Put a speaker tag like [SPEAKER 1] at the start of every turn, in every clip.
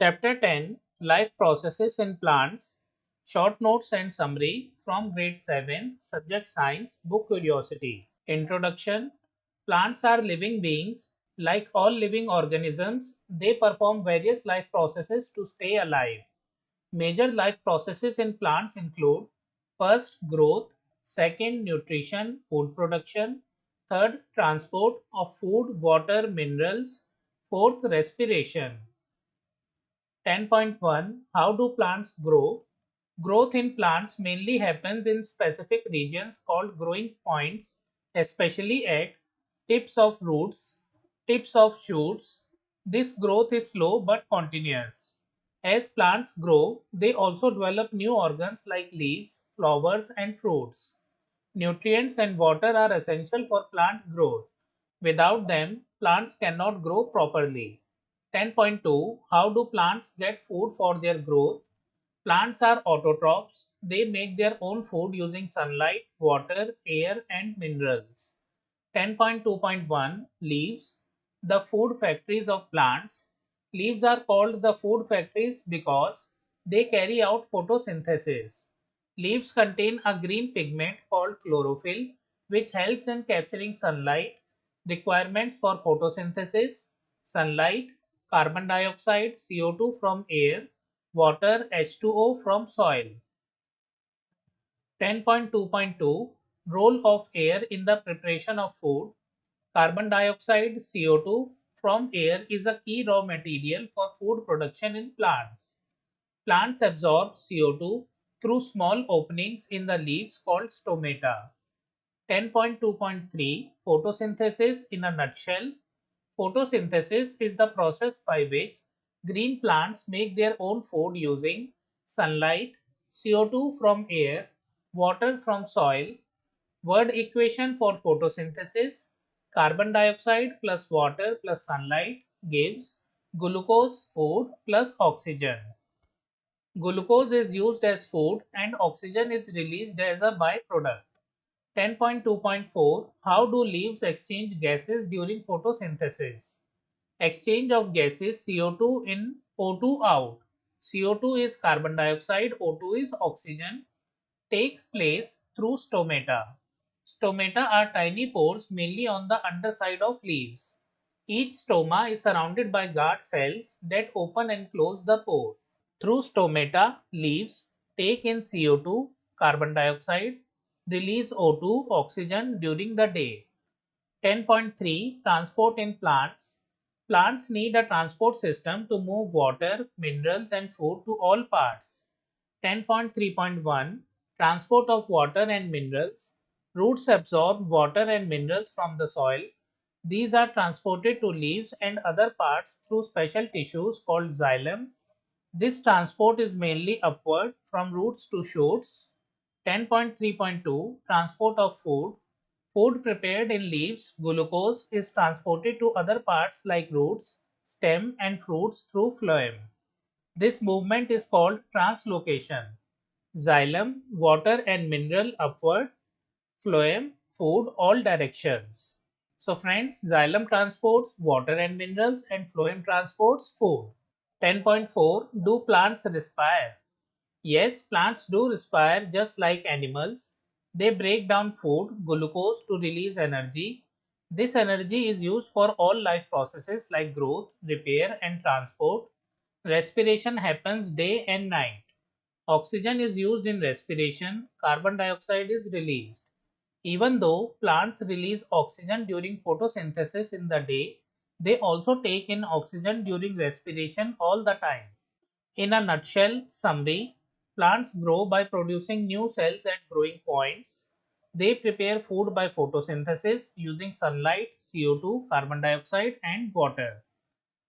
[SPEAKER 1] Chapter 10 Life Processes in Plants. Short Notes and Summary from Grade 7, Subject Science, Book Curiosity. Introduction. Plants are living beings. Like all living organisms, they perform various life processes to stay alive. Major life processes in plants include: first, growth; second, nutrition, food production; third, transport of food, water, minerals; fourth, respiration. 10.1 How do plants grow? Growth in plants mainly happens in specific regions called growing points, especially at tips of roots, tips of shoots. This growth is slow but continuous. As plants grow, they also develop new organs like leaves, flowers, and fruits. Nutrients and water are essential for plant growth. Without them, plants cannot grow properly. 10.2 How do plants get food for their growth? Plants are autotrophs. They make their own food using sunlight, water, air, and minerals. 10.2.1 Leaves. The food factories of plants. Leaves are called the food factories because they carry out photosynthesis. Leaves contain a green pigment called chlorophyll, which helps in capturing sunlight. Requirements for photosynthesis: sunlight, carbon dioxide, CO2 from air, water, H2O from soil. 10.2.2 Role of air in the preparation of food. Carbon dioxide, CO2 from air is a key raw material for food production in plants. Plants absorb CO2 through small openings in the leaves called stomata. 10.2.3 Photosynthesis in a nutshell. Photosynthesis is the process by which green plants make their own food using sunlight, CO2 from air, water from soil. Word equation for photosynthesis: carbon dioxide plus water plus sunlight gives glucose food plus oxygen. Glucose is used as food and oxygen is released as a byproduct. 10.2.4 How do leaves exchange gases during photosynthesis? Exchange of gases: CO2 in, O2 out. CO2 is carbon dioxide, O2 is oxygen, takes place through stomata. Stomata are tiny pores mainly on the underside of leaves. Each stoma is surrounded by guard cells that open and close the pore. Through stomata, leaves take in CO2, carbon dioxide, release O2, oxygen during the day. 10.3 Transport in plants. Plants need a transport system to move water, minerals, and food to all parts. 10.3.1 Transport of water and minerals. Roots absorb water and minerals from the soil. These are transported to leaves and other parts through special tissues called xylem. This transport is mainly upward from roots to shoots. 10.3.2 Transport of food. Food prepared in leaves, glucose, is transported to other parts like roots, stem, and fruits through phloem. This movement is called translocation. Xylem, water and mineral upward, phloem, food all directions. So friends, xylem transports water and minerals and phloem transports food. 10.4 Do plants respire? Yes, plants do respire just like animals. They break down food, glucose, to release energy. This energy is used for all life processes like growth, repair, and transport. Respiration happens day and night. Oxygen is used in respiration, carbon dioxide is released. Even though plants release oxygen during photosynthesis in the day, they also take in oxygen during respiration all the time. In a nutshell, summary: plants grow by producing new cells at growing points. They prepare food by photosynthesis using sunlight, CO2, carbon dioxide, and water.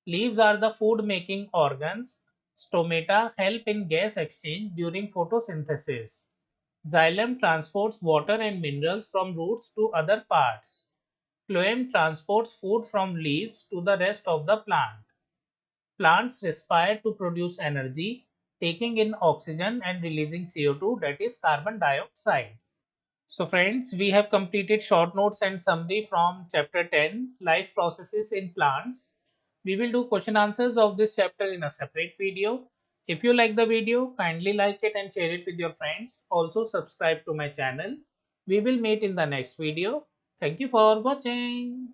[SPEAKER 1] Leaves are the food making organs. Stomata help in gas exchange during photosynthesis. Xylem transports water and minerals from roots to other parts. Phloem transports food from leaves to the rest of the plant. Plants respire to produce energy, taking in oxygen and releasing CO2, that is carbon dioxide. So friends, we have completed short notes and summary from chapter 10, Life Processes in Plants. We will do question answers of this chapter in a separate video. If you like the video, kindly like it and share it with your friends. Also subscribe to my channel. We will meet in the next video. Thank you for watching.